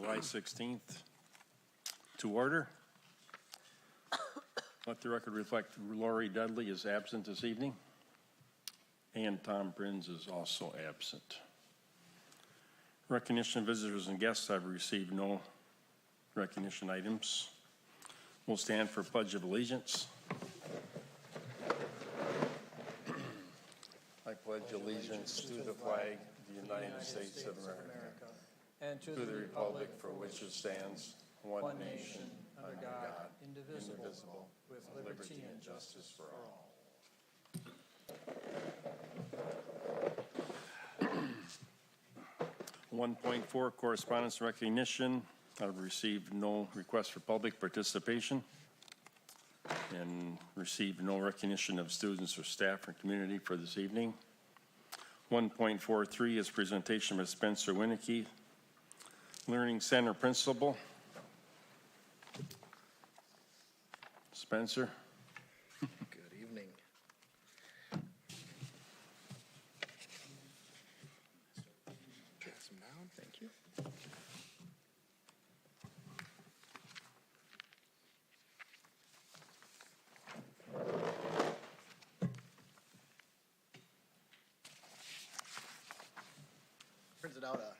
July 16th to order. Let the record reflect Lori Dudley is absent this evening, and Tom Brins is also absent. Recognition of visitors and guests, I've received no recognition items. We'll stand for Pledge of Allegiance. I pledge allegiance to the flag of the United States of America and to the republic for which it stands, one nation, under God, indivisible, with liberty and justice for all. 1.4 correspondence recognition. I've received no request for public participation and received no recognition of students or staff or community for this evening. 1.43 is presentation of Spencer Winnicky, Learning Center Principal. Spencer. Good evening. Pass them down, thank you. Printed out a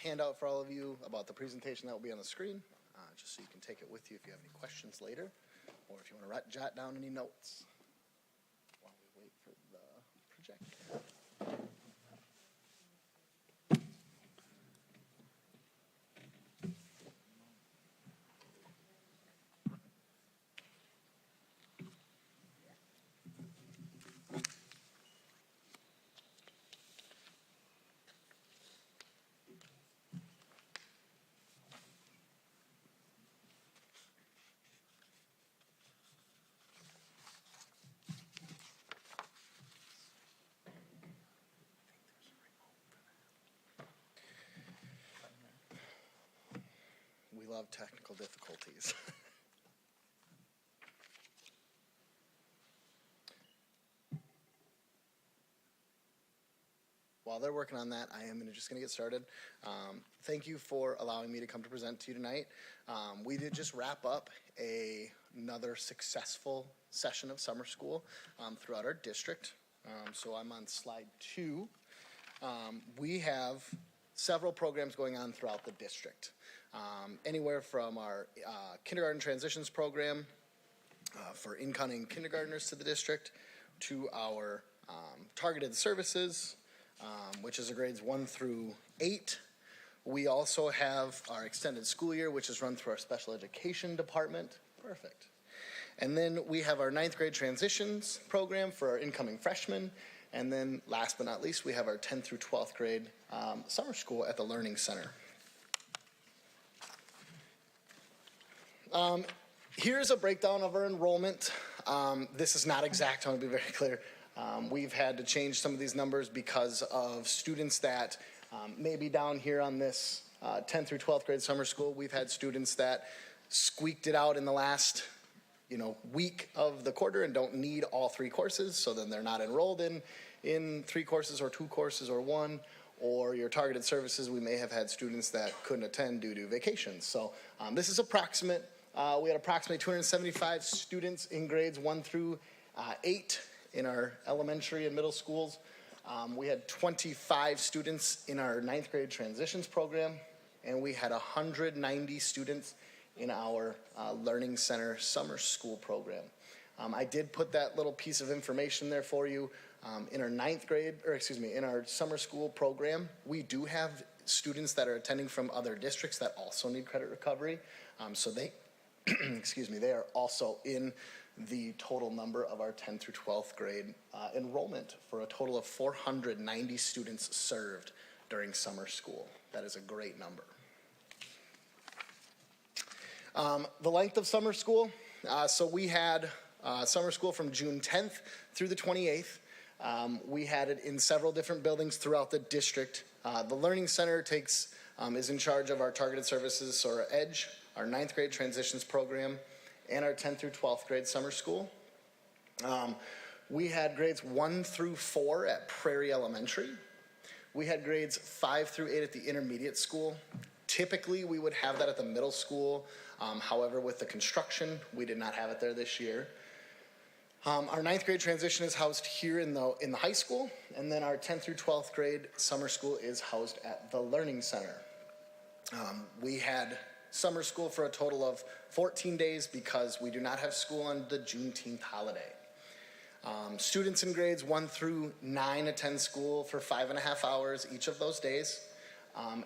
handout for all of you about the presentation that will be on the screen, just so you can take it with you if you have any questions later, or if you want to jot down any notes while we wait for the projector. We love technical difficulties. While they're working on that, I am just going to get started. Thank you for allowing me to come to present to you tonight. We did just wrap up another successful session of summer school throughout our district. So I'm on slide 2. We have several programs going on throughout the district. Anywhere from our kindergarten transitions program for incoming kindergartners to the district, to our targeted services, which is the grades 1 through 8. We also have our extended school year, which is run through our special education department. Perfect. And then we have our 9th grade transitions program for our incoming freshmen. And then last but not least, we have our 10th through 12th grade summer school at the Learning Center. Here's a breakdown of our enrollment. This is not exact, I want to be very clear. We've had to change some of these numbers because of students that may be down here on this 10th through 12th grade summer school. We've had students that squeaked it out in the last week of the quarter and don't need all 3 courses, so then they're not enrolled in 3 courses or 2 courses or 1. Or your targeted services, we may have had students that couldn't attend due to vacations. So this is approximate. We had approximately 275 students in grades 1 through 8 in our elementary and middle schools. We had 25 students in our 9th grade transitions program, and we had 190 students in our Learning Center summer school program. I did put that little piece of information there for you. In our in our summer school program, we do have students that are attending from other districts that also need credit recovery. So they, they are also in the total number of our 10th through 12th grade enrollment for a total of 490 students served during summer school. That is a great number. The length of summer school. So we had summer school from June 10th through the 28th. We had it in several different buildings throughout the district. The Learning Center is in charge of our targeted services, so our EDGE, our 9th grade transitions program, and our 10th through 12th grade summer school. We had grades 1 through 4 at Prairie Elementary. We had grades 5 through 8 at the intermediate school. Typically, we would have that at the middle school. However, with the construction, we did not have it there this year. Our 9th grade transition is housed here in the high school, and then our 10th through 12th grade summer school is housed at the Learning Center. We had summer school for a total of 14 days because we do not have school on the Juneteenth holiday. Students in grades 1 through 9 attend school for 5.5 hours each of those days.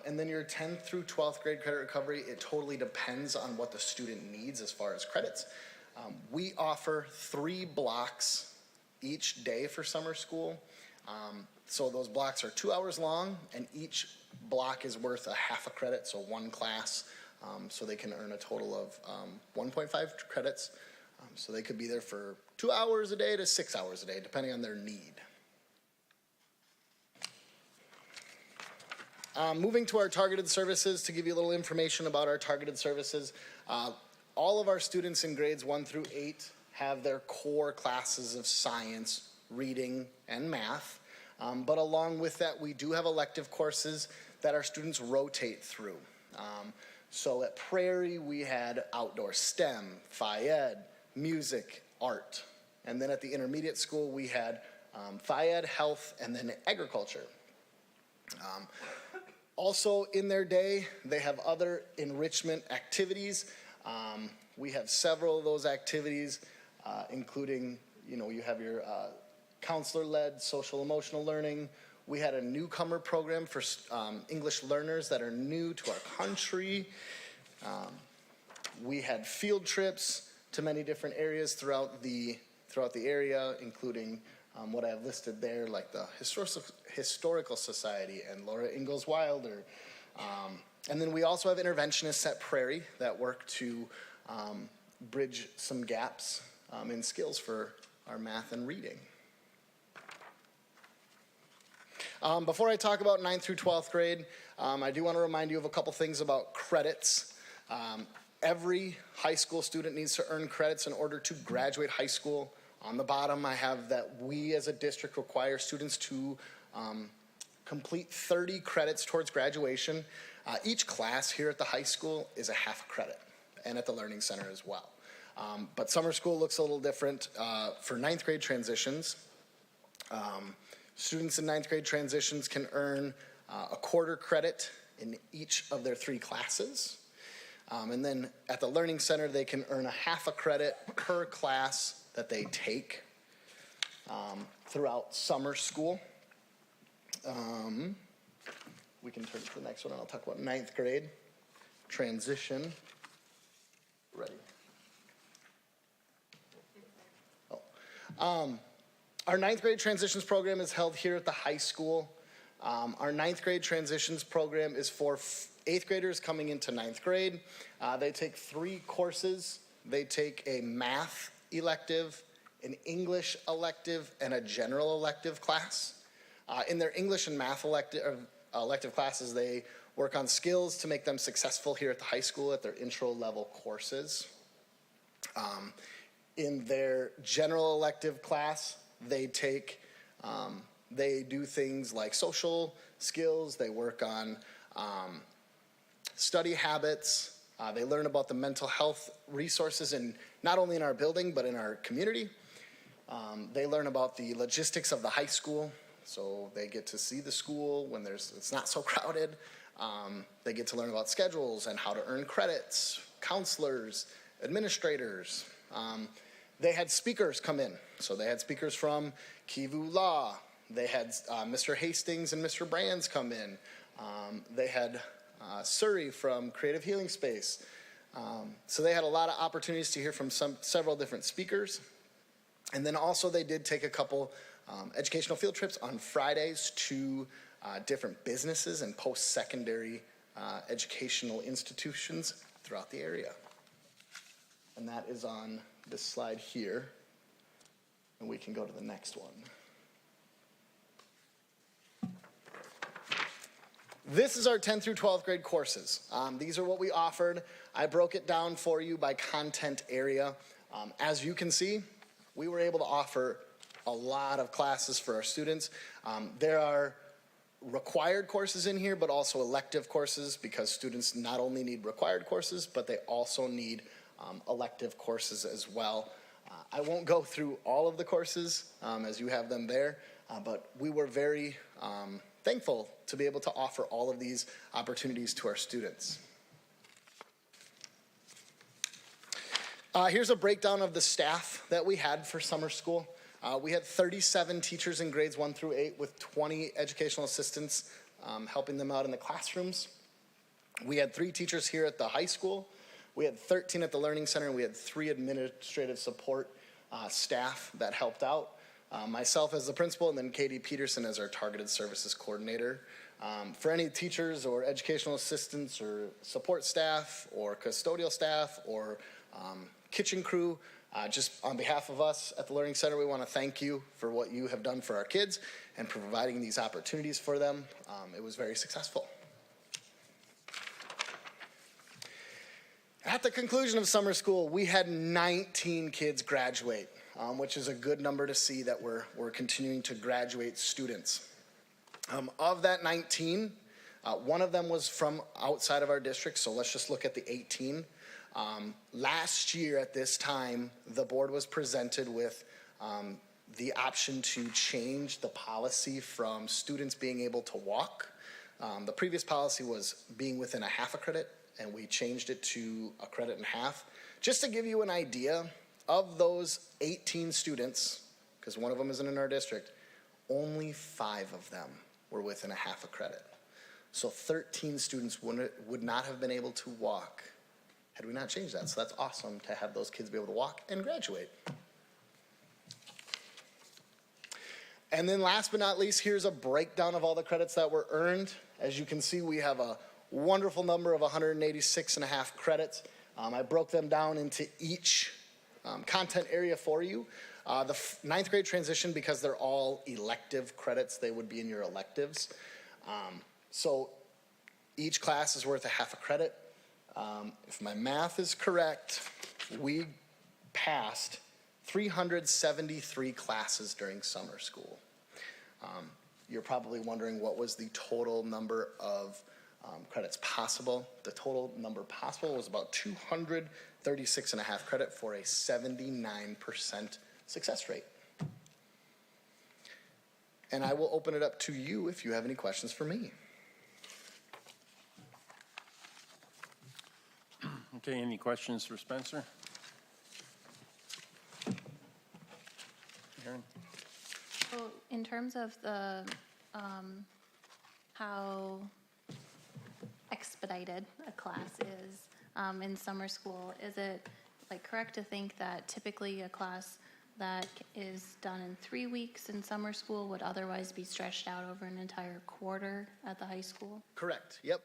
And then your 10th through 12th grade credit recovery, it totally depends on what the student needs as far as credits. We offer 3 blocks each day for summer school. So those blocks are 2 hours long, and each block is worth a half a credit, so 1 class. So they can earn a total of 1.5 credits. So they could be there for 2 hours a day to 6 hours a day, depending on their need. Moving to our targeted services, to give you a little information about our targeted services, all of our students in grades 1 through 8 have their core classes of science, reading, and math. But along with that, we do have elective courses that our students rotate through. So at Prairie, we had outdoor STEM, Phi Ed, music, art. And then at the intermediate school, we had Phi Ed, health, and then agriculture. Also in their day, they have other enrichment activities. We have several of those activities, including, you have your counselor-led social emotional learning. We had a newcomer program for English learners that are new to our country. We had field trips to many different areas throughout the area, including what I have listed there, like the Historical Society and Laura Ingalls Wilder. And then we also have interventionists at Prairie that work to bridge some gaps in skills for our math and reading. Before I talk about 9th through 12th grade, I do want to remind you of a couple things about credits. Every high school student needs to earn credits in order to graduate high school. On the bottom, I have that we as a district require students to complete 30 credits towards graduation. Each class here at the high school is a half a credit, and at the Learning Center as well. But summer school looks a little different for 9th grade transitions. Students in 9th grade transitions can earn a quarter credit in each of their 3 classes. And then at the Learning Center, they can earn a half a credit per class that they take throughout summer school. We can turn to the next one, and I'll talk about 9th grade transition. Ready? Our 9th grade transitions program is held here at the high school. Our 9th grade transitions program is for 8th graders coming into 9th grade. They take 3 courses. They take a math elective, an English elective, and a general elective class. In their English and math elective classes, they work on skills to make them successful here at the high school at their intro level courses. In their general elective class, they do things like social skills. They work on study habits. They learn about the mental health resources not only in our building, but in our community. They learn about the logistics of the high school. So they get to see the school when it's not so crowded. They get to learn about schedules and how to earn credits, counselors, administrators. They had speakers come in. So they had speakers from Kivu Law. They had Mr. Hastings and Mr. Brands come in. They had Surrey from Creative Healing Space. So they had a lot of opportunities to hear from several different speakers. And then also they did take a couple educational field trips on Fridays to different businesses and post-secondary educational institutions throughout the area. And that is on this slide here. And we can go to the next one. This is our 10th through 12th grade courses. These are what we offered. I broke it down for you by content area. As you can see, we were able to offer a lot of classes for our students. There are required courses in here, but also elective courses, because students not only need required courses, but they also need elective courses as well. I won't go through all of the courses as you have them there, but we were very thankful to be able to offer all of these opportunities to our students. Here's a breakdown of the staff that we had for summer school. We had 37 teachers in grades 1 through 8 with 20 educational assistants helping them out in the classrooms. We had 3 teachers here at the high school. We had 13 at the Learning Center, and we had 3 administrative support staff that helped out. Myself as the principal, and then Katie Peterson as our targeted services coordinator. For any teachers or educational assistants or support staff or custodial staff or kitchen crew, just on behalf of us at the Learning Center, we want to thank you for what you have done for our kids and providing these opportunities for them. It was very successful. At the conclusion of summer school, we had 19 kids graduate, which is a good number to see that we're continuing to graduate students. Of that 19, one of them was from outside of our district, so let's just look at the 18. Last year at this time, the board was presented with the option to change the policy from students being able to walk. The previous policy was being within a half a credit, and we changed it to a credit and a half. Just to give you an idea, of those 18 students, because one of them isn't in our district, only 5 of them were within a half a credit. So 13 students would not have been able to walk had we not changed that. So that's awesome to have those kids be able to walk and graduate. And then last but not least, here's a breakdown of all the credits that were earned. As you can see, we have a wonderful number of 186.5 credits. I broke them down into each content area for you. The 9th grade transition, because they're all elective credits, they would be in your electives. So each class is worth a half a credit. If my math is correct, we passed 373 classes during summer school. You're probably wondering what was the total number of credits possible. The total number possible was about 236.5 credit for a 79% success rate. And I will open it up to you if you have any questions for me. Okay, any questions for Spencer? Aaron? So in terms of the, how expedited a class is in summer school, is it correct to think that typically a class that is done in 3 weeks in summer school would otherwise be stretched out over an entire quarter at the high school? Correct, yep.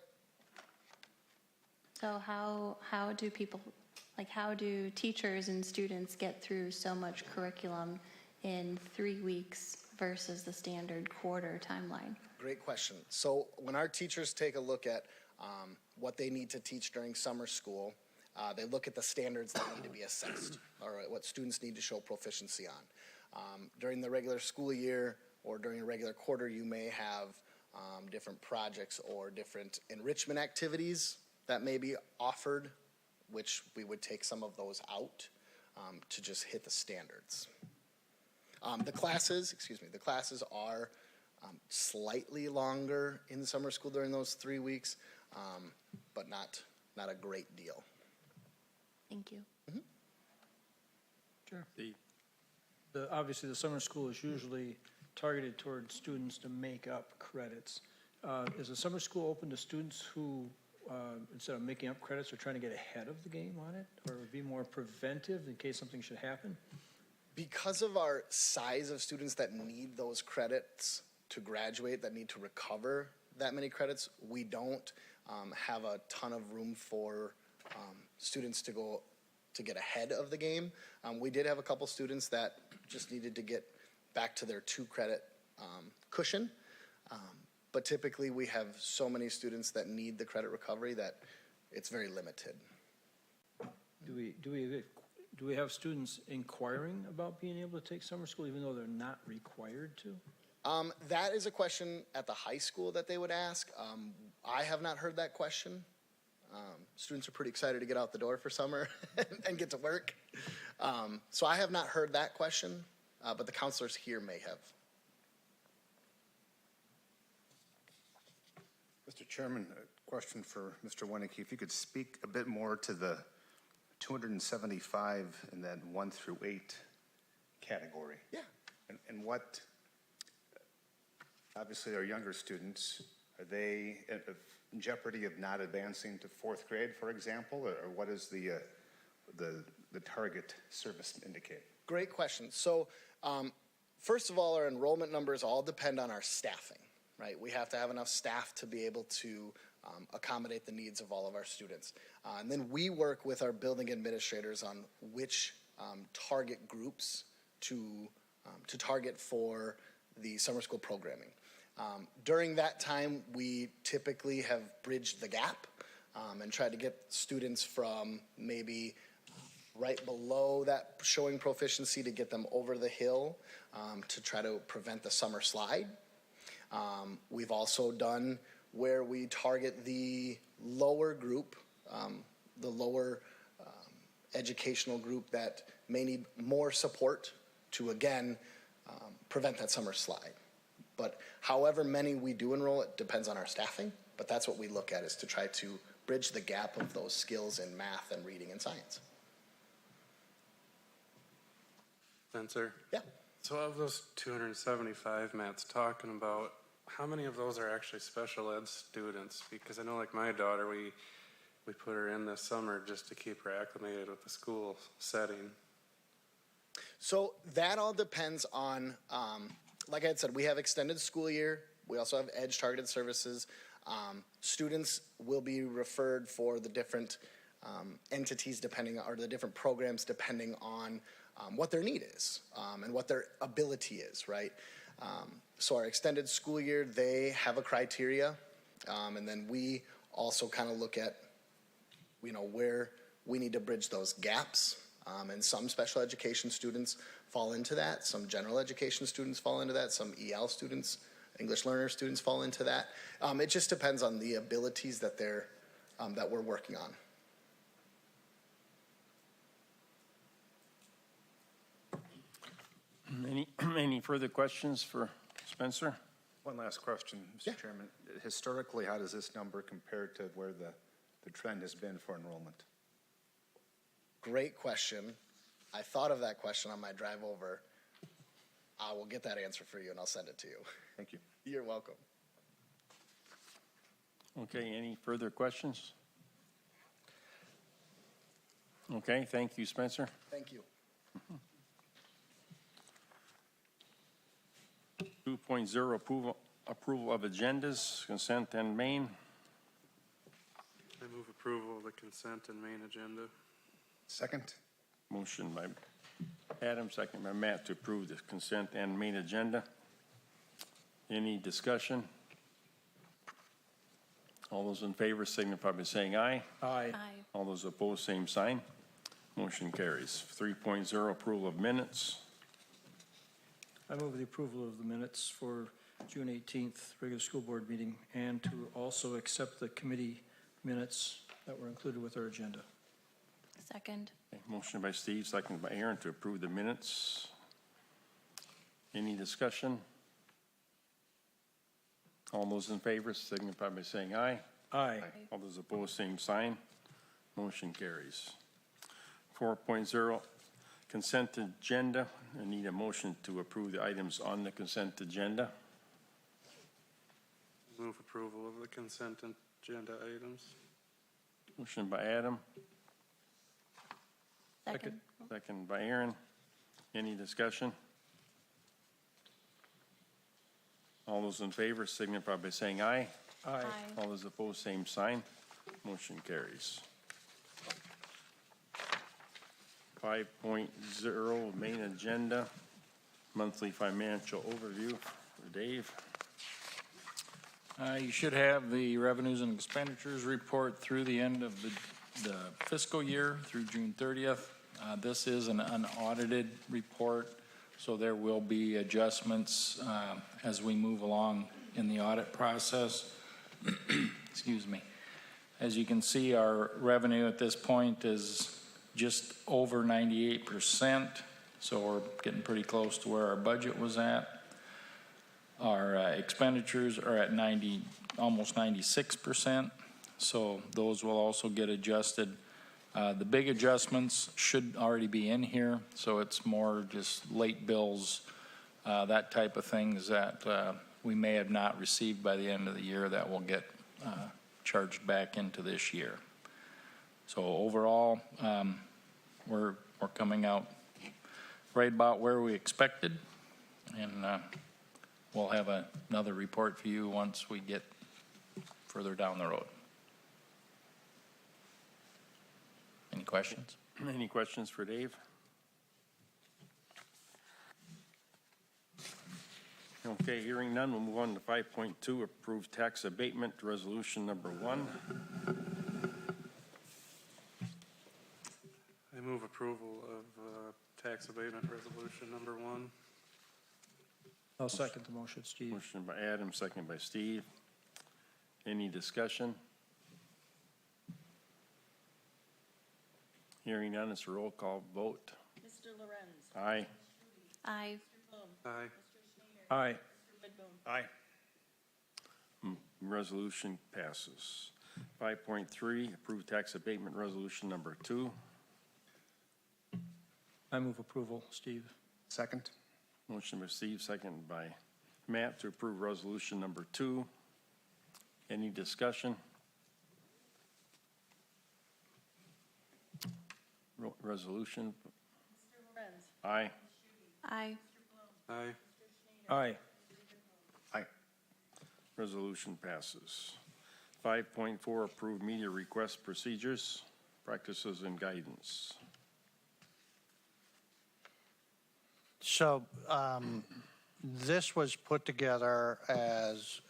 So how do people, how do teachers and students get through so much curriculum in 3 weeks versus the standard quarter timeline? Great question. So when our teachers take a look at what they need to teach during summer school, they look at the standards that need to be assessed, or what students need to show proficiency on. During the regular school year or during a regular quarter, you may have different projects or different enrichment activities that may be offered, which we would take some of those out to just hit the standards. The classes are slightly longer in the summer school during those 3 weeks, but not a great deal. Thank you. Mm-hmm. Sure. Obviously, the summer school is usually targeted toward students to make up credits. Is the summer school open to students who, instead of making up credits, are trying to get ahead of the game on it, or be more preventive in case something should happen? Because of our size of students that need those credits to graduate, that need to recover that many credits, we don't have a ton of room for students to get ahead of the game. We did have a couple students that just needed to get back to their 2 credit cushion, but typically we have so many students that need the credit recovery that it's very limited. Do we have students inquiring about being able to take summer school even though they're not required to? That is a question at the high school that they would ask. I have not heard that question. Students are pretty excited to get out the door for summer and get to work. So I have not heard that question, but the counselors here may have. Mr. Chairman, a question for Mr. Winicky. If you could speak a bit more to the 275 in that 1 through 8 category. Yeah. And what, obviously our younger students, are they in jeopardy of not advancing to 4th grade, for example? Or what is the target service indicate? Great question. So first of all, our enrollment numbers all depend on our staffing, right? We have to have enough staff to be able to accommodate the needs of all of our students. And then we work with our building administrators on which target groups to target for the summer school programming. During that time, we typically have bridged the gap and tried to get students from maybe right below that showing proficiency to get them over the hill to try to prevent the summer slide. We've also done where we target the lower group, the lower educational group that may need more support to, again, prevent that summer slide. But however many we do enroll, it depends on our staffing, but that's what we look at, is to try to bridge the gap of those skills in math and reading and science. Spencer? Yeah. So of those 275 Matt's talking about, how many of those are actually special ed students? Because I know, like my daughter, we put her in this summer just to keep her acclimated with the school setting. So that all depends on, like I had said, we have extended school year. We also have EDGE targeted services. Students will be referred for the different entities or the different programs depending on what their need is and what their ability is, right? So our extended school year, they have a criteria, and then we also kind of look at, where we need to bridge those gaps. And some special education students fall into that. Some general education students fall into that. Some EL students, English learner students, fall into that. It just depends on the abilities that that we're working on. Any further questions for Spencer? One last question, Mr. Chairman. Historically, how does this number compare to where the trend has been for enrollment? Great question. I thought of that question on my drive over. I will get that answer for you and I'll send it to you. Thank you. You're welcome. Okay, any further questions? Okay, thank you, Spencer. Thank you. 2.0 approval of agendas, consent and main. I move approval of the consent and main agenda. Second? Motion by Adam, second by Matt to approve the consent and main agenda. Any discussion? All those in favor signify by saying aye. Aye. Aye. All those opposed, same sign. Motion carries. 3.0 approval of minutes. I move the approval of the minutes for June 18th, regular school board meeting, and to also accept the committee minutes that were included with our agenda. Second. Okay, motion by Steve, second by Aaron to approve the minutes. Any discussion? All those in favor signify by saying aye. Aye. All those opposed, same sign. Motion carries. 4.0 consent agenda. I need a motion to approve the items on the consent agenda. Move approval of the consent agenda items. Motion by Adam, Second. second by Aaron. Any discussion? All those in favor signify by saying aye. Aye. All those opposed, same sign. Motion carries. 5.0 main agenda, monthly financial overview for Dave. You should have the revenues and expenditures report through the end of the fiscal year through June 30th. This is an unaudited report So there will be adjustments as we move along in the audit process. Excuse me. As you can see, our revenue at this point is just over 98%, so we're getting pretty close to where our budget was at. Our expenditures are at almost 96%, so those will also get adjusted. The big adjustments should already be in here, so it's more just late bills, that type of things that we may have not received by the end of the year that will get charged back into this year. So overall, we're coming out right about where we expected, and we'll have another report for you once we get further down the road. Any questions? Any questions for Dave? Okay, hearing none, we'll move on to 5.2, approve tax abatement resolution number 1. I move approval of tax abatement resolution number 1. I'll second the motion, Steve. Motion by Adam, second by Steve. Any discussion? Hearing none, it's a roll call vote. Mr. Lorenz. Aye. Aye. Aye. Aye. Aye. Resolution passes. 5.3, approve tax abatement resolution number 2. I move approval, Steve. Second? Motion by Steve, second by Matt to approve resolution number 2. Any discussion? Resolution? Mr. Lorenz. Aye. Aye. Aye. Aye. Aye. Resolution passes. 5.4, approve media request procedures, practices, and guidance. So this was put together as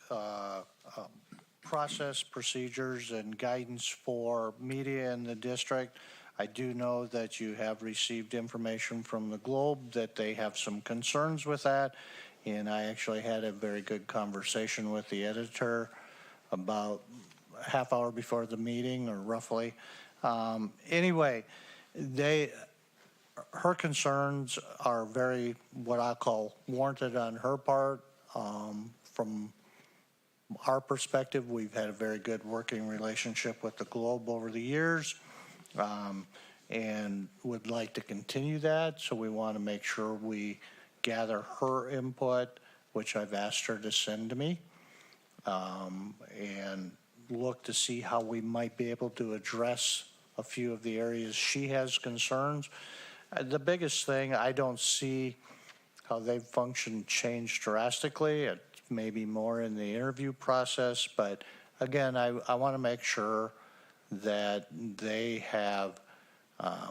process, procedures, and guidance for media in the district. I do know that you have received information from the Globe that they have some concerns with that, and I actually had a very good conversation with the editor about a half hour before the meeting, or roughly. Anyway, her concerns are very, what I call, warranted on her part. From our perspective, we've had a very good working relationship with the Globe over the years, and would like to continue that. So we want to make sure we gather her input, which I've asked her to send to me, and look to see how we might be able to address a few of the areas she has concerns. The biggest thing, I don't see how they've functioned change drastically. It may be more in the interview process, but again, I want to make sure that they have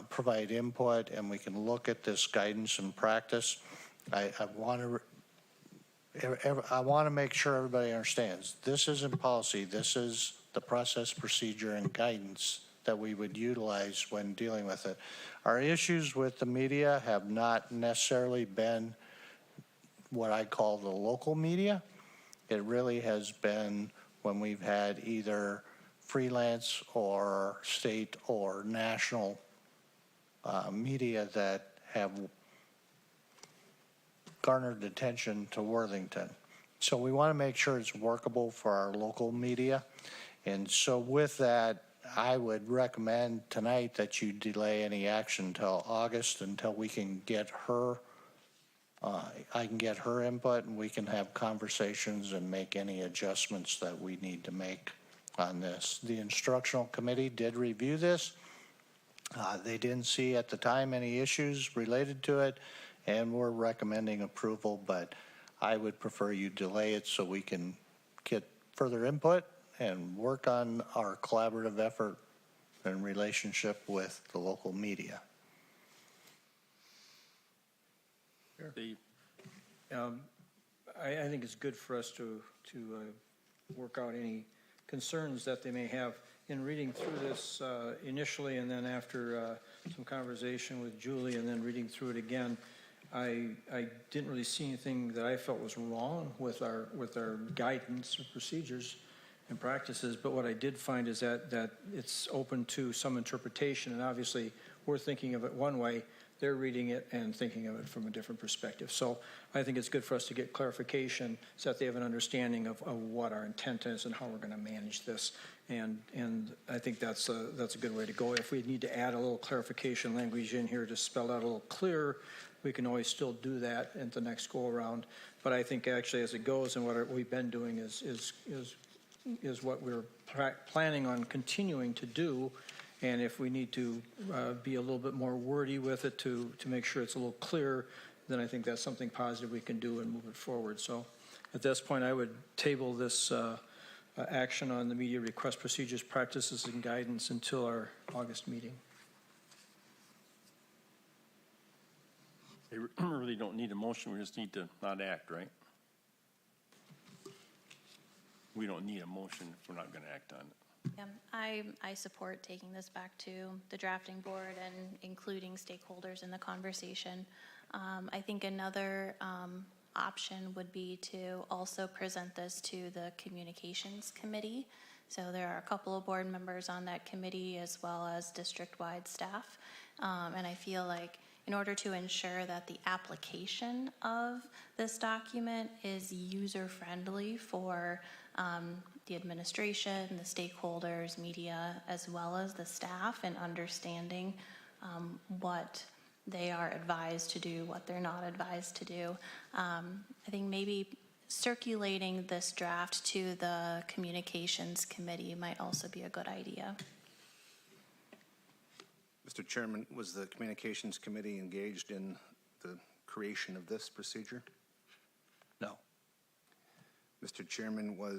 provide input and we can look at this guidance and practice. I want to make sure everybody understands this isn't policy. This is the process, procedure, and guidance that we would utilize when dealing with it. Our issues with the media have not necessarily been what I call the local media. It really has been when we've had either freelance or state or national media that have garnered attention to Worthington. So we want to make sure it's workable for our local media. And so with that, I would recommend tonight that you delay any action until August, until we can get her, I can get her input and we can have conversations and make any adjustments that we need to make on this. The instructional committee did review this. They didn't see at the time any issues related to it, and we're recommending approval, but I would prefer you delay it so we can get further input and work on our collaborative effort and relationship with the local media. Steve? I think it's good for us to work out any concerns that they may have. In reading through this initially, and then after some conversation with Julie, and then reading through it again, I didn't really see anything that I felt was wrong with our guidance or procedures and practices, but what I did find is that it's open to some interpretation, and obviously we're thinking of it one way, they're reading it and thinking of it from a different perspective. So I think it's good for us to get clarification so that they have an understanding of what our intent is and how we're going to manage this. And I think that's a good way to go. If we need to add a little clarification language in here to spell out a little clearer, we can always still do that at the next go around. But I think actually as it goes and what we've been doing is what we're planning on continuing to do. And if we need to be a little bit more wordy with it to make sure it's a little clearer, then I think that's something positive we can do and move it forward. So at this point, I would table this action on the media request procedures, practices, and guidance until our August meeting. They really don't need a motion, we just need to not act, right? We don't need a motion if we're not going to act on it. Yeah, I support taking this back to the drafting board and including stakeholders in the conversation. I think another option would be to also present this to the communications committee. So there are a couple of board members on that committee as well as district-wide staff. And I feel like in order to ensure that the application of this document is user-friendly for the administration, the stakeholders, media, as well as the staff, and understanding what they are advised to do, what they're not advised to do. I think maybe circulating this draft to the communications committee might also be a good idea. Mr. Chairman, was the Communications Committee engaged in the creation of this procedure? No. Mr. Chairman, what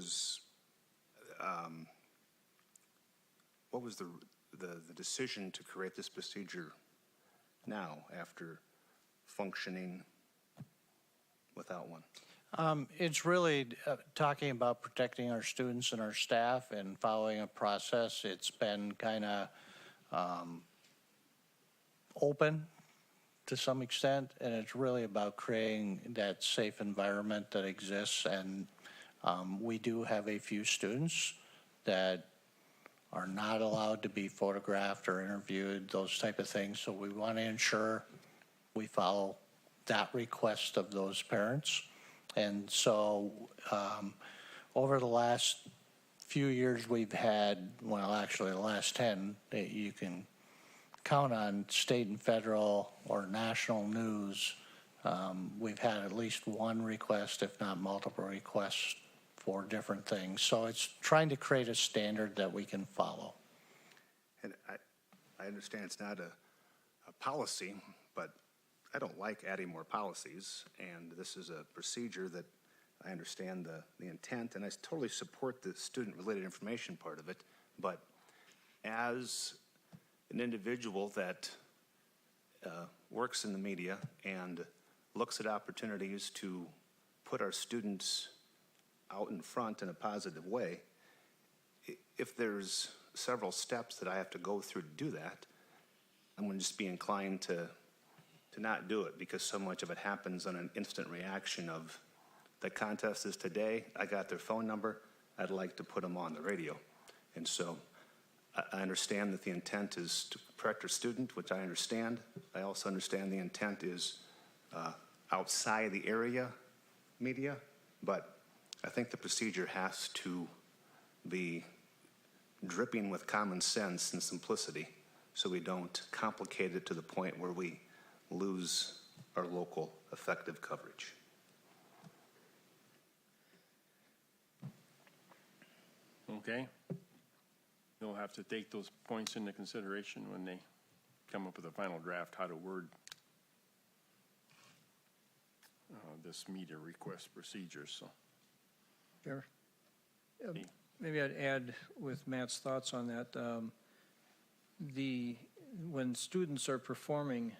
was the decision to create this procedure now after functioning without one? It's really talking about protecting our students and our staff and following a process. It's been kind of open to some extent, and it's really about creating that safe environment that exists. And we do have a few students that are not allowed to be photographed or interviewed, those type of things. So we want to ensure we follow that request of those parents. And so over the last few years we've had, well, actually the last 10, you can count on state and federal or national news. We've had at least one request, if not multiple requests, for different things. So it's trying to create a standard that we can follow. And I understand it's not a policy, but I don't like adding more policies, and this is a procedure that I understand the intent, and I totally support the student-related information part of it, but as an individual that works in the media and looks at opportunities to put our students out in front in a positive way, if there's several steps that I have to go through to do that, I'm going to just be inclined to not do it, because so much of it happens on an instant reaction of the contest is today, I got their phone number, I'd like to put them on the radio. And so I understand that the intent is to protect our student, which I understand. I also understand the intent is outside the area media, but I think the procedure has to be dripping with common sense and simplicity so we don't complicate it to the point where we lose our local effective coverage. Okay? You'll have to take those points into consideration when they come up with a final draft, how to word this media request procedure, so. Sure. Maybe I'd add with Matt's thoughts on that. When students are performing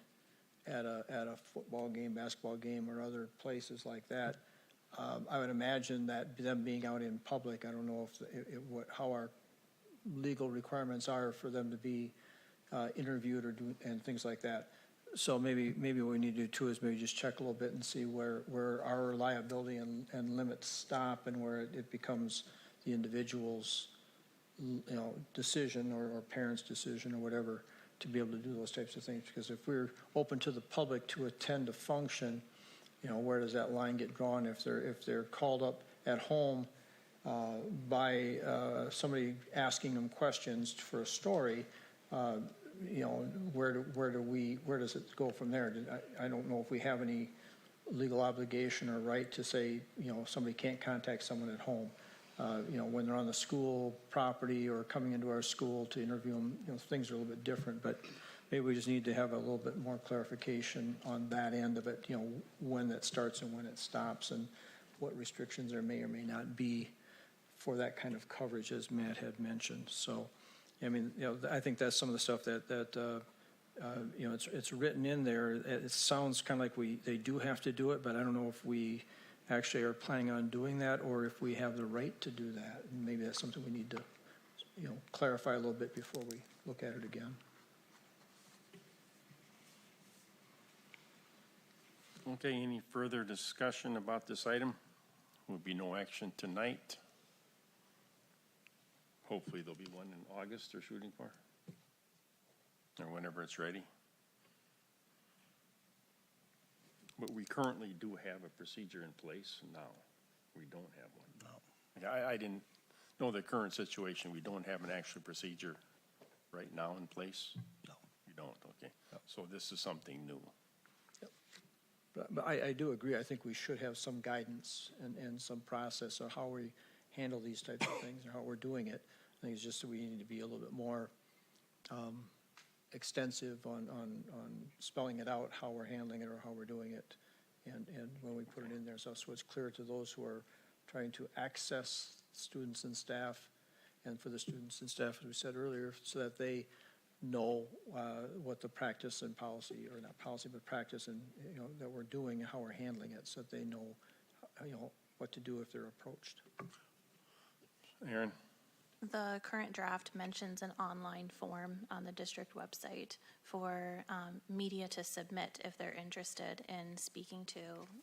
at a football game, basketball game, or other places like that, I would imagine that them being out in public, I don't know how our legal requirements are for them to be interviewed and things like that. So maybe what we need to do too is maybe just check a little bit and see where our liability and limits stop and where it becomes the individual's, decision or parent's decision or whatever to be able to do those types of things. Because if we're open to the public to attend a function, where does that line get drawn? If they're called up at home by somebody asking them questions for a story, where does it go from there? I don't know if we have any legal obligation or right to say, somebody can't contact someone at home. When they're on the school property or coming into our school to interview them, things are a little bit different, but maybe we just need to have a little bit more clarification on that end of it, when that starts and when it stops and what restrictions there may or may not be for that kind of coverage, as Matt had mentioned. So, I think that's some of the stuff that it's written in there. It sounds kind of like they do have to do it, but I don't know if we actually are planning on doing that or if we have the right to do that. And maybe that's something we need to, clarify a little bit before we look at it again. Okay, any further discussion about this item? Will be no action tonight. Hopefully there'll be one in August they're shooting for, or whenever it's ready. But we currently do have a procedure in place now. We don't have one. No. I didn't know the current situation. We don't have an actual procedure right now in place? No. You don't, okay. No. So this is something new. But I do agree. I think we should have some guidance and some process of how we handle these types of things and how we're doing it. I think it's just that we need to be a little bit more extensive on spelling it out, how we're handling it or how we're doing it, and when we put it in there, so it's clear to those who are trying to access students and staff, and for the students and staff, as we said earlier, so that they know what the practice and policy, or not policy, but practice and, that we're doing and how we're handling it, so that they know, what to do if they're approached. Aaron? The current draft mentions an online form on the district website for media to submit if they're interested in speaking to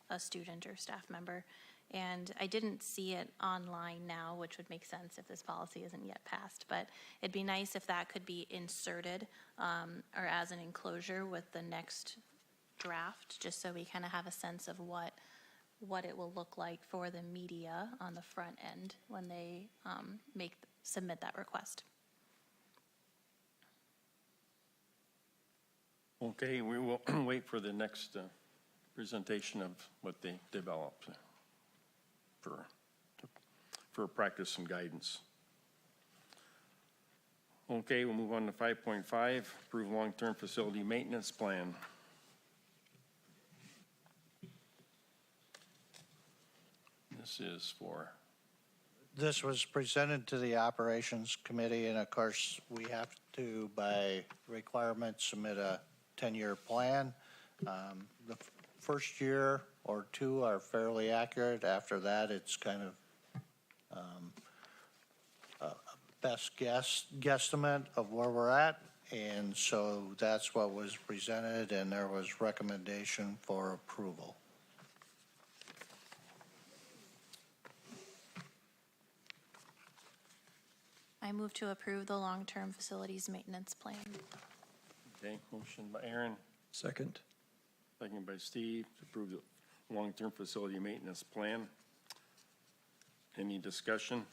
a student or staff member. And I didn't see it online now, which would make sense if this policy isn't yet passed, but it'd be nice if that could be inserted or as an enclosure with the next draft, just so we kind of have a sense of what it will look like for the media on the front end when they submit that request. Okay, we will wait for the next presentation of what they developed for practice and guidance. Okay, we'll move on to 5.5, approve long-term facility maintenance plan. This is for? This was presented to the Operations Committee, and of course, we have to, by requirement, submit a 10-year plan. The first year or two are fairly accurate. After that, it's kind of a best guesstimate of where we're at, and so that's what was presented, and there was recommendation for approval. I move to approve the long-term facilities maintenance plan. Okay, motion by Aaron, Second. second by Steve, to approve the long-term facility maintenance plan. Any discussion?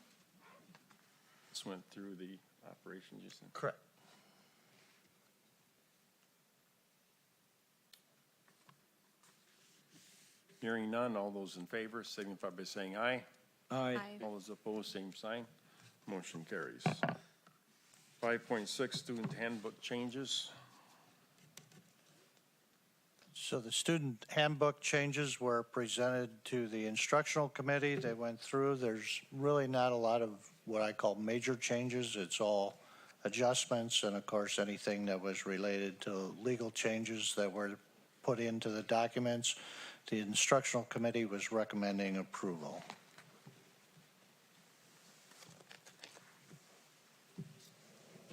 This went through the operations, you said? Correct. Hearing none, all those in favor signify by saying aye. Aye. All those opposed, same sign. Motion carries. 5.6, student handbook changes. So the student handbook changes were presented to the instructional committee. They went through. There's really not a lot of what I call major changes. It's all adjustments, and of course, anything that was related to legal changes that were put into the documents. The instructional committee was recommending approval.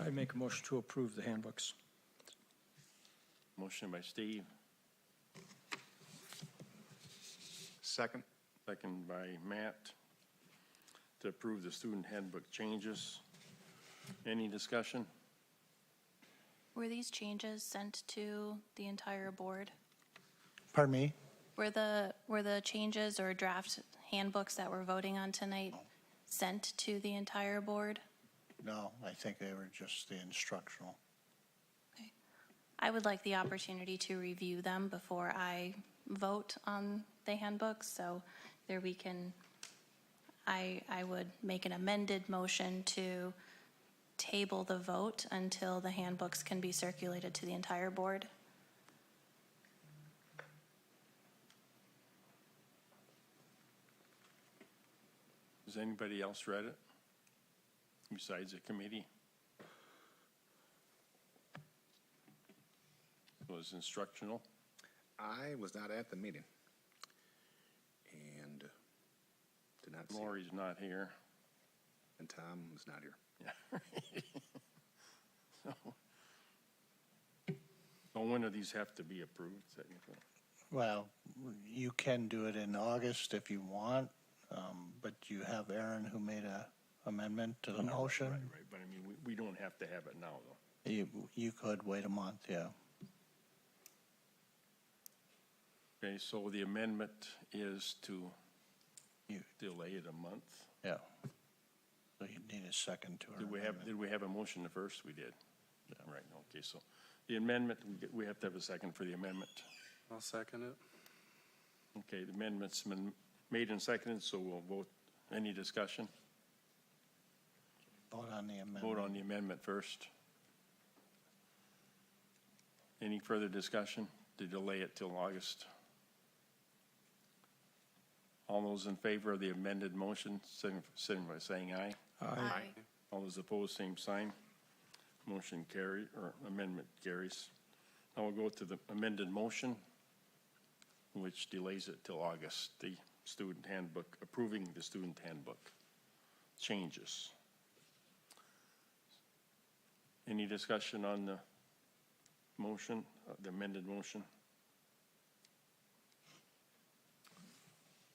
I'd make a motion to approve the handbooks. Motion by Steve, Second? second by Matt, to approve the student handbook changes. Any discussion? Were these changes sent to the entire board? Pardon me? Were the changes or draft handbooks that we're voting on tonight sent to the entire board? No, I think they were just the instructional. Okay. I would like the opportunity to review them before I vote on the handbooks, so there we can, I would make an amended motion to table the vote until the handbooks can be circulated to the entire board. Has anybody else read it besides the committee? It was instructional. I was not at the meeting. And did not see it. Lori's not here. And Tom was not here. So when do these have to be approved technically? Well, you can do it in August if you want, but you have Aaron who made a amendment to the motion. Right, but I mean, we don't have to have it now, though. You could wait a month, yeah. Okay, so the amendment is to You- delay it a month. Yeah. So you need a second to our amendment. Did we have a motion at first? We did. Right, okay, so the amendment, we have to have a second for the amendment. I'll second it. Okay, the amendment's been made and seconded, so we'll vote. Any discussion? Vote on the amendment. Vote on the amendment first. Any further discussion to delay it till August? All those in favor of the amended motion, signify by saying aye. Aye. All those opposed, same sign. Motion carry, or amendment carries. Now we'll go to the amended motion, which delays it till August, the student handbook, approving the student handbook changes. Any discussion on the motion, the amended motion?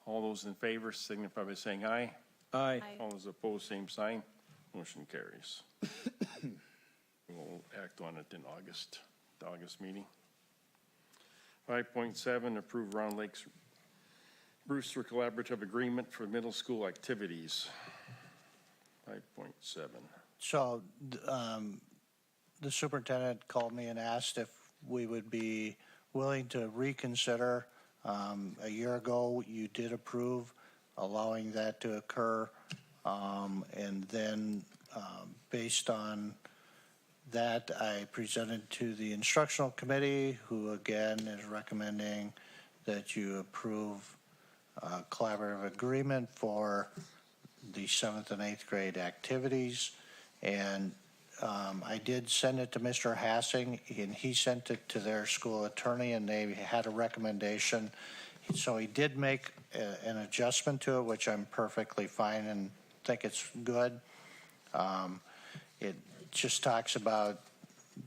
All those in favor signify by saying aye. Aye. All those opposed, same sign. Motion carries. We'll act on it in August, the August meeting. 5.7, approve Round Lakes Brewster Collaborative Agreement for middle school activities. 5.7. So, the superintendent called me and asked if we would be willing to reconsider. A year ago, you did approve allowing that to occur. And then, based on that, I presented to the instructional committee, who again is recommending that you approve a collaborative agreement for the 7th and 8th grade activities. And I did send it to Mr. Hassing, and he sent it to their school attorney, and they had a recommendation. So he did make an adjustment to it, which I'm perfectly fine and think it's good. It just talks about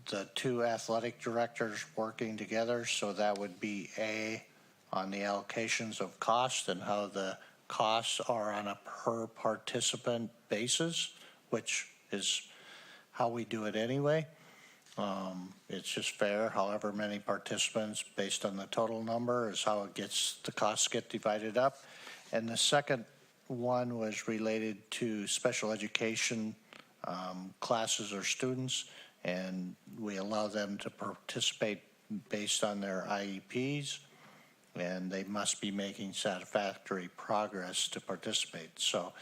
the two athletic directors working together, so that would be A, on the allocations of cost and how the costs are on a per participant basis, which is how we do it anyway. It's just fair, however many participants based on the total number is how it gets, the costs get divided up. And the second one was related to special education classes or students, and we allow them to participate based on their IEPs, and they must be making satisfactory progress to participate. So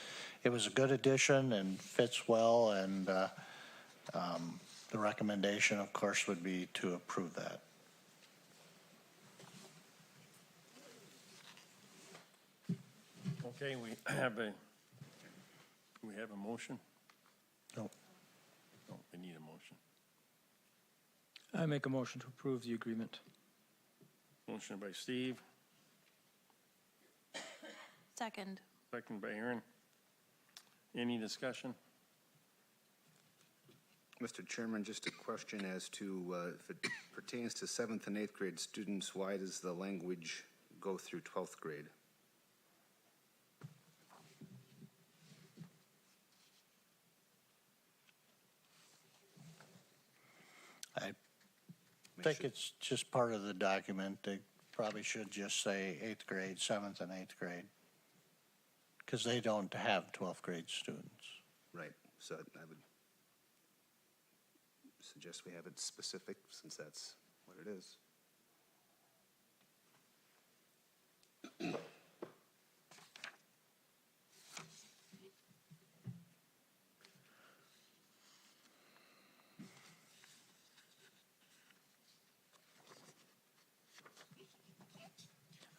it was a good addition and fits well, and the recommendation, of course, would be to approve that. Okay, we have a motion? No. No, we need a motion. I make a motion to approve the agreement. Motion by Steve, Second. second by Aaron. Any discussion? Mr. Chairman, just a question as to if it pertains to 7th and 8th grade students, why does the language go through 12th grade? I think it's just part of the document. They probably should just say 8th grade, 7th and 8th grade, because they don't have 12th grade students. Right, so I would suggest we have it specific, since that's what it is.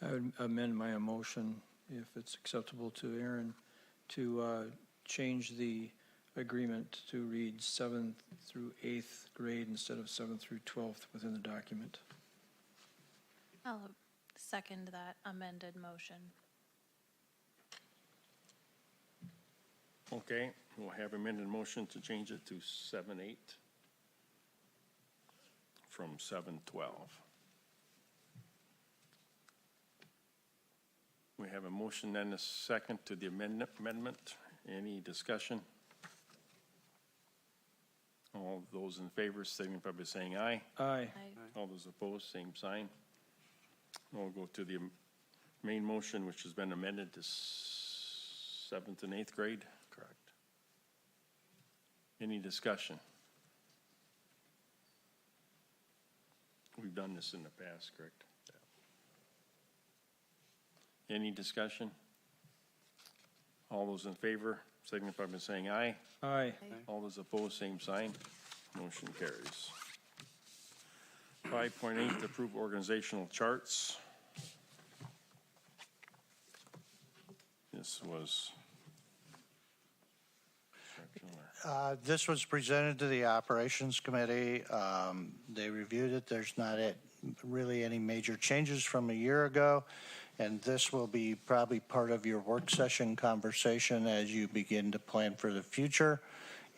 I would amend my motion, if it's acceptable to Aaron, to change the agreement to read 7th through 8th grade instead of 7th through 12th within the document. I'll second that amended motion. Okay, we'll have amended motion to change it to 7-8 from 7-12. We have a motion and a second to the amendment. Any discussion? All those in favor signify by saying aye. Aye. All those opposed, same sign. We'll go to the main motion, which has been amended to 7th and 8th grade. Correct. Any discussion? We've done this in the past, correct? Any discussion? All those in favor signify by saying aye. Aye. All those opposed, same sign. Motion carries. 5.8, approve organizational charts. This was. This was presented to the Operations Committee. They reviewed it. There's not really any major changes from a year ago. And this will be probably part of your work session conversation as you begin to plan for the future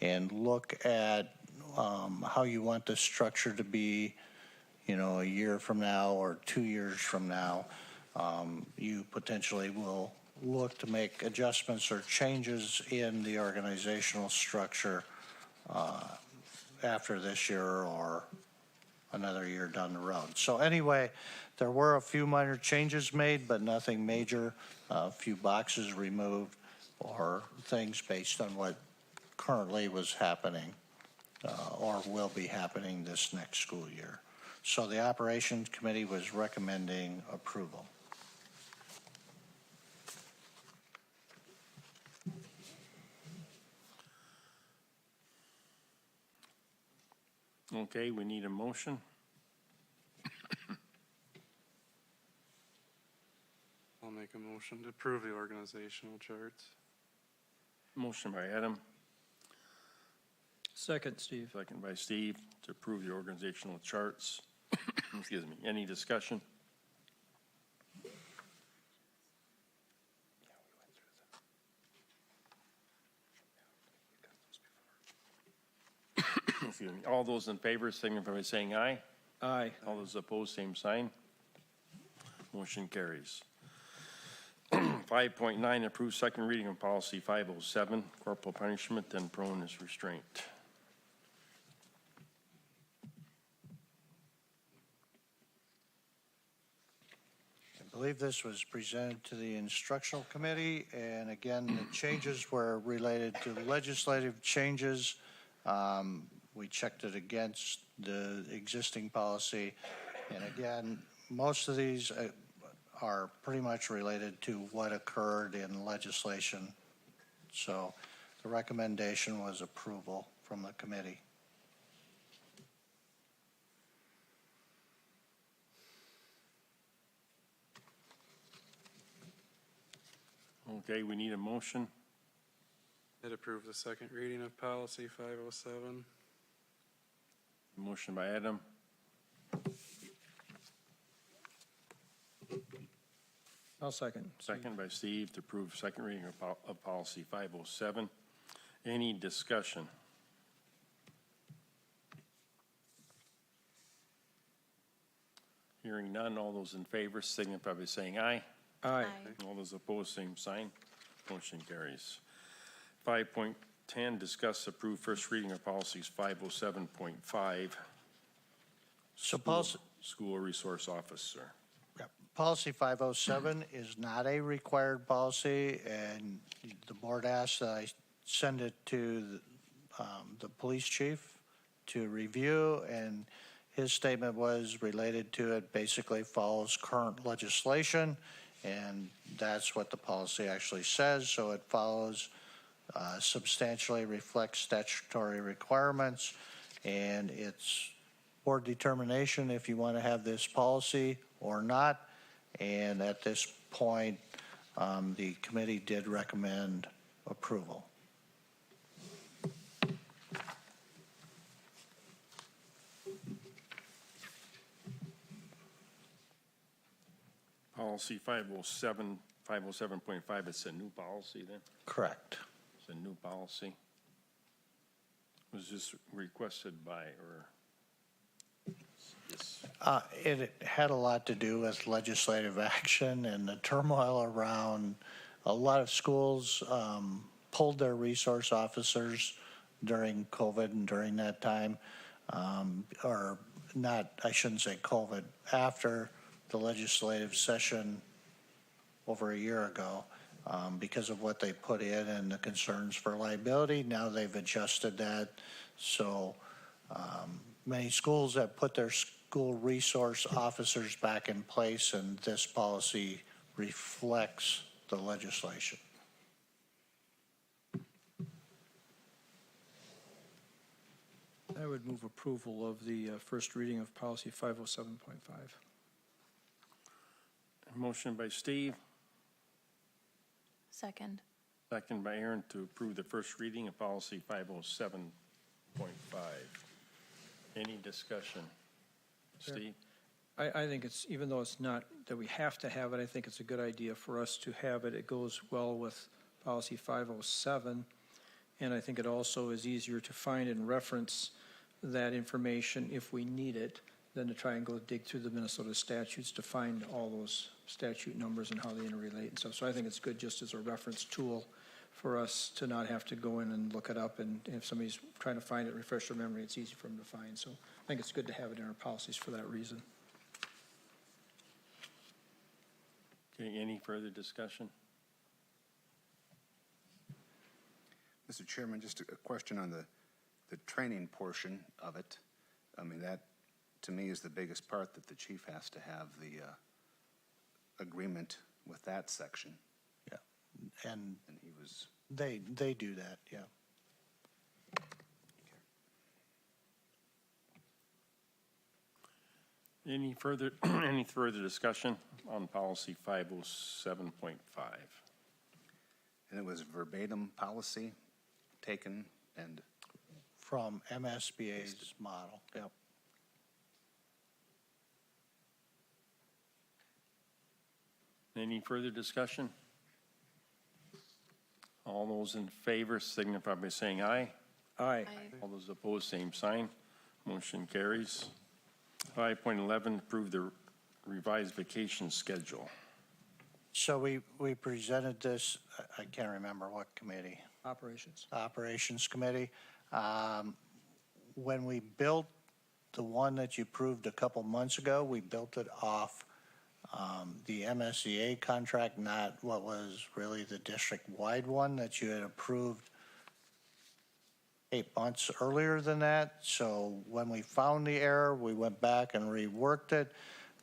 and look at how you want the structure to be, a year from now or 2 years from now. You potentially will look to make adjustments or changes in the organizational structure after this year or another year down the road. So anyway, there were a few minor changes made, but nothing major. A few boxes removed or things based on what currently was happening or will be happening this next school year. So the Operations Committee was recommending approval. Okay, we need a motion. I'll make a motion to approve the organizational charts. Motion by Adam, Second, Steve. second by Steve, to approve the organizational charts. Excuse me. Any discussion? Excuse me. All those in favor signify by saying aye. Aye. All those opposed, same sign. Motion carries. 5.9, approve second reading of policy 507, corporal punishment and proneness restraint. I believe this was presented to the instructional committee, and again, the changes were related to legislative changes. We checked it against the existing policy, and again, most of these are pretty much related to what occurred in legislation. So the recommendation was approval from the committee. Okay, we need a motion. I'd approve the second reading of policy 507. Motion by Adam. I'll second. Second by Steve to approve second reading of policy 507. Any discussion? Hearing none, all those in favor signify by saying aye. Aye. All those opposed, same sign. Motion carries. 5.10, discuss approve first reading of policies 507.5. So policy, School resource officer. Policy 507 is not a required policy, and the board asked that I send it to the police chief to review, and his statement was related to it, basically follows current legislation, and that's what the policy actually says. So it follows, substantially reflects statutory requirements, and it's board determination if you want to have this policy or not. And at this point, the committee did recommend approval. Policy 507, 507.5, it's a new policy then? Correct. It's a new policy. Was this requested by, or? Yes. It had a lot to do with legislative action and the turmoil around. A lot of schools pulled their resource officers during COVID and during that time, or not, I shouldn't say COVID, after the legislative session over a year ago, because of what they put in and the concerns for liability. Now they've adjusted that. So many schools have put their school resource officers back in place, and this policy reflects the legislation. I would move approval of the first reading of policy 507.5. Motion by Steve, Second. second by Aaron to approve the first reading of policy 507.5. Any discussion? Steve? I think it's, even though it's not that we have to have it, I think it's a good idea for us to have it. It goes well with policy 507. And I think it also is easier to find and reference that information if we need it than to try and go dig through the Minnesota statutes to find all those statute numbers and how they interrelate and stuff. So I think it's good just as a reference tool for us to not have to go in and look it up. And if somebody's trying to find it, refresh their memory, it's easy for them to find. So I think it's good to have it in our policies for that reason. Okay, any further discussion? Mr. Chairman, just a question on the training portion of it. I mean, that, to me, is the biggest part, that the chief has to have the agreement with that section. Yeah, and And he was, they do that, yeah. Any further discussion on policy 507.5? and it was verbatim policy taken, and From MSBA's model, yep. Any further discussion? All those in favor signify by saying aye. Aye. All those opposed, same sign. Motion carries. 5.11, approve the revised vacation schedule. So we presented this, I can't remember what committee. Operations. Operations Committee. When we built the one that you approved a couple months ago, we built it off the MSEA contract, not what was really the district-wide one that you had approved 8 months earlier than that. So when we found the error, we went back and reworked it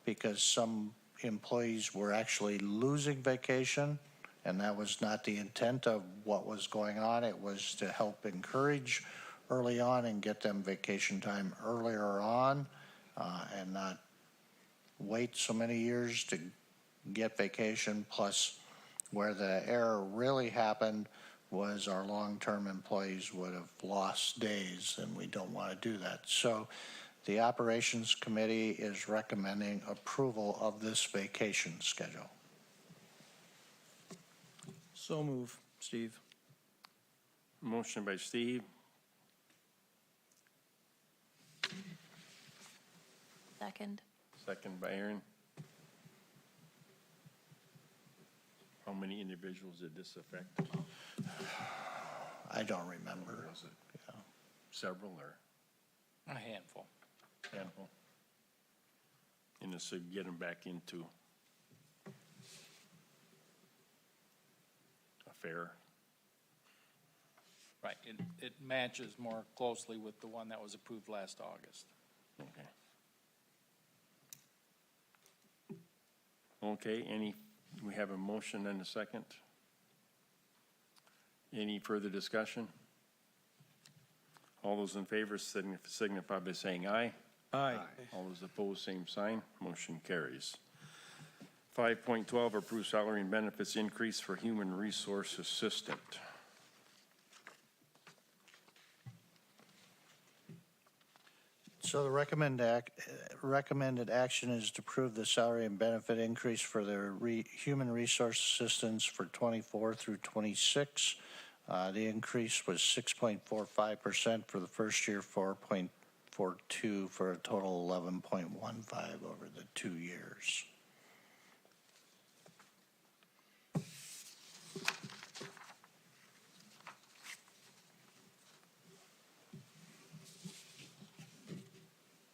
because some employees were actually losing vacation, and that was not the intent of what was going on. It was to help encourage early on and get them vacation time earlier on, and not wait so many years to get vacation. Plus, where the error really happened was our long-term employees would have lost days, and we don't want to do that. So the Operations Committee is recommending approval of this vacation schedule. So move, Steve. Motion by Steve, Second. second by Aaron. How many individuals did this affect? I don't remember. Was it Yeah. several or A handful. handful? And it's to get them back into a fair. Right, it matches more closely with the one that was approved last August. Okay. Okay, we have a motion and a second. Any further discussion? All those in favor signify by saying aye. Aye. All those opposed, same sign. Motion carries. 5.12, approve salary and benefits increase for human resource assistant. So the recommended action is to approve the salary and benefit increase for the human resource assistants for 24 through 26. The increase was 6.45% for the first year, 4.42 for a total 11.15 over the 2 years.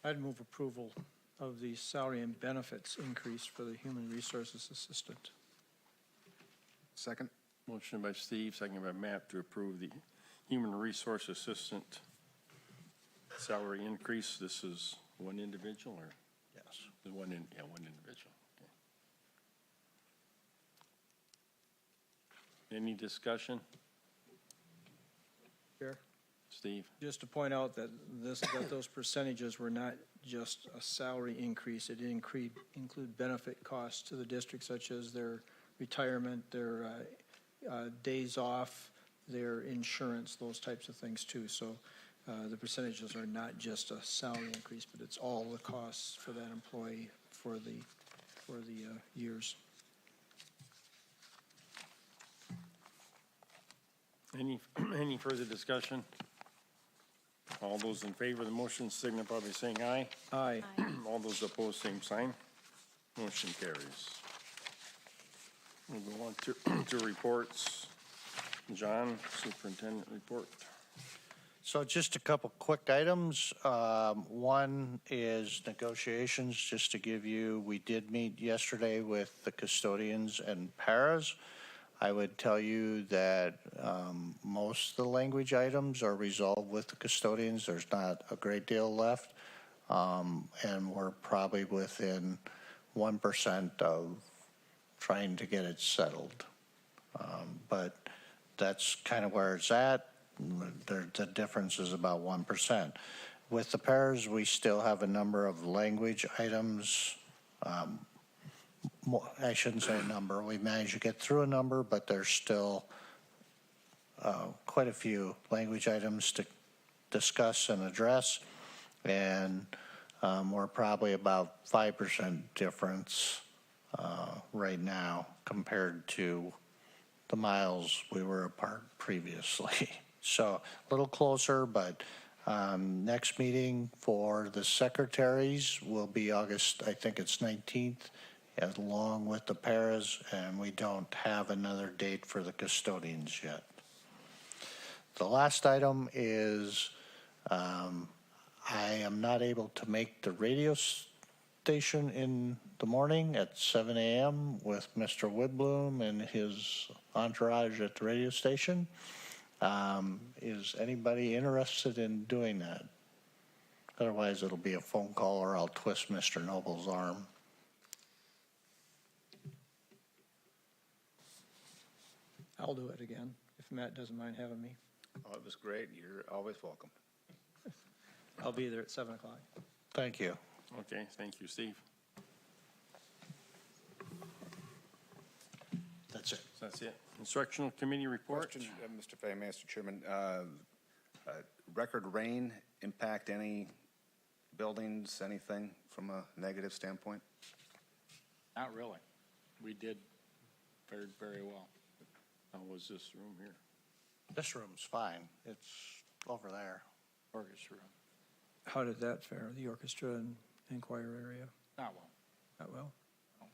I'd move approval of the salary and benefits increase for the human resources assistant. Second? Motion by Steve, second by Matt to approve the human resource assistant salary increase. This is one individual or? Yes. One individual. Okay. Any discussion? Chair? Steve? Just to point out that those percentages were not just a salary increase. It did include benefit costs to the district, such as their retirement, their days off, their insurance, those types of things too. So the percentages are not just a salary increase, but it's all the costs for that employee for the years. Any further discussion? All those in favor of the motion signify by saying aye. Aye. All those opposed, same sign. Motion carries. We'll go on to reports. John, superintendent report. So just a couple quick items. One is negotiations, just to give you, we did meet yesterday with the custodians and paras. I would tell you that most of the language items are resolved with the custodians. There's not a great deal left. And we're probably within 1% of trying to get it settled. But that's kind of where it's at. The difference is about 1%. With the pairs, we still have a number of language items. I shouldn't say a number. We managed to get through a number, but there's still quite a few language items to discuss and address. And we're probably about 5% difference right now compared to the miles we were apart previously. So a little closer, but next meeting for the secretaries will be August, I think it's 19th, along with the paras, and we don't have another date for the custodians yet. The last item is I am not able to make the radio station in the morning at 7 a.m. with Mr. Woodbloom and his entourage at the radio station. Is anybody interested in doing that? Otherwise, it'll be a phone call or I'll twist Mr. Noble's arm. I'll do it again, if Matt doesn't mind having me. Oh, it was great. You're always welcome. I'll be there at 7 o'clock. Thank you. Okay, thank you, Steve. That's it. So that's it. Instructional committee report. Question, Mr. Fay, Mr. Chairman. Record rain impact any buildings, anything from a negative standpoint? Not really. We did fared very well. How was this room here? This room's fine. It's over there. Orchestra. How did that fare, the orchestra and choir area? Not well. Not well?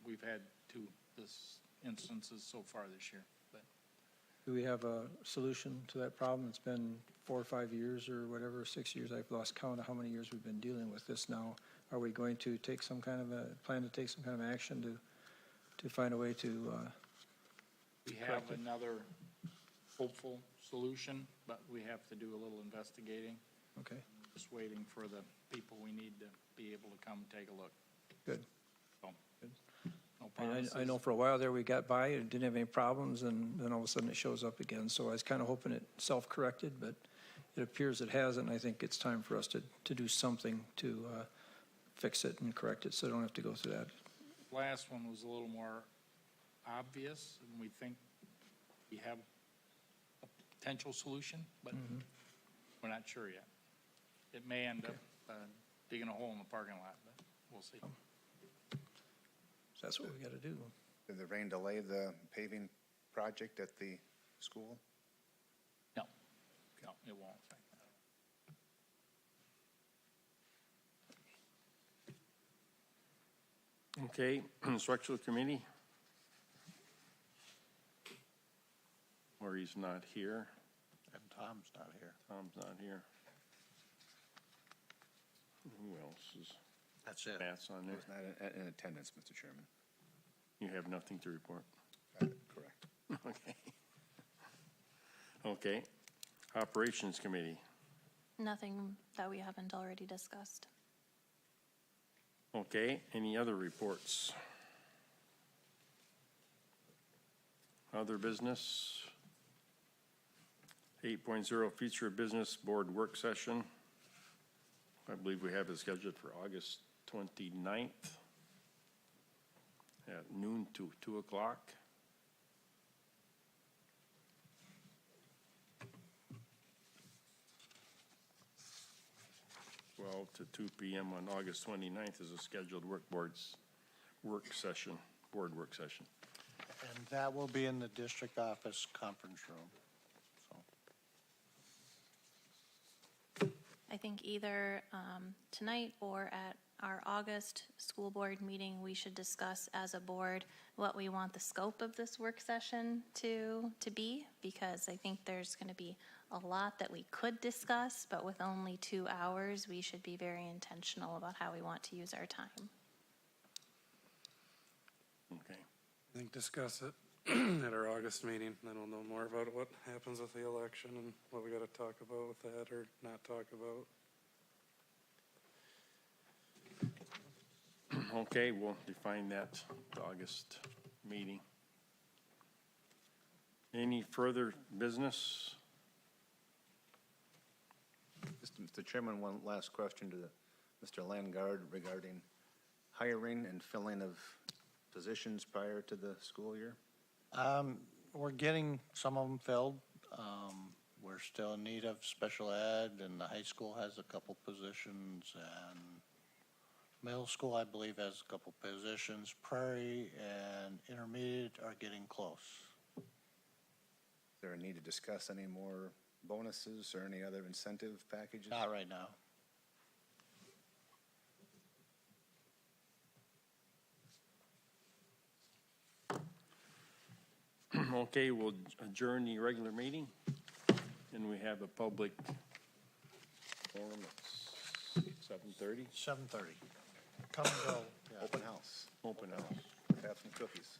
We've had two instances so far this year, but Do we have a solution to that problem? It's been 4 or 5 years or whatever, 6 years. I've lost count of how many years we've been dealing with this now. Are we going to take some kind of plan to take some kind of action to find a way to, we have another hopeful solution, but we have to do a little investigating. okay, Just waiting for the people we need to be able to come take a look. good. So, Good. no I promises. know for a while there, we got by and didn't have any problems, and then all of a sudden it shows up again. So I was kind of hoping it self-corrected, but it appears it hasn't. And I think it's time for us to do something to fix it and correct it, so I don't have to go through that. Last one was a little more obvious, and we think we have a potential solution, but we're not sure yet. It may end up digging a hole in the parking lot, but we'll see. So that's what we got to do. Did the rain delay the paving project at the school? No, no, it won't affect that. Okay, instructional committee. Or he's not here. And Tom's not here. Tom's not here. Who else is, That's it. Matt's on It there? was not in attendance, Mr. Chairman. You have nothing to report? Correct. Okay. Okay, operations committee. Nothing that we haven't already discussed. Okay, any other reports? Other business? 8.0 future business board work session. I believe we have it scheduled for August 29th at noon to 2 o'clock. To 2 p.m. on August 29th is a scheduled board work session. And that will be in the district office conference room. So, I think either tonight or at our August school board meeting, we should discuss as a board what we want the scope of this work session to be, because I think there's going to be a lot that we could discuss, but with only 2 hours, we should be very intentional about how we want to use our time. Okay. I think discuss it at our August meeting, then we'll know more about what happens with the election and what we gotta talk about with that or not talk about. Okay, we'll define that at the August meeting. Any further business? Mr. Chairman, one last question to Mr. Landgard regarding hiring and filling of positions prior to the school year. we're getting some of them filled. We're still in need of special ed, and the high school has a couple positions, and middle school, I believe, has a couple positions. Prairie and intermediate are getting close. Is there a need to discuss any more bonuses or any other incentive packages? Not right now. Okay, we'll adjourn the regular meeting, and we have a public forum at 7:30, 7:30. Come and go. Yeah. Open house. open house. Have some cookies.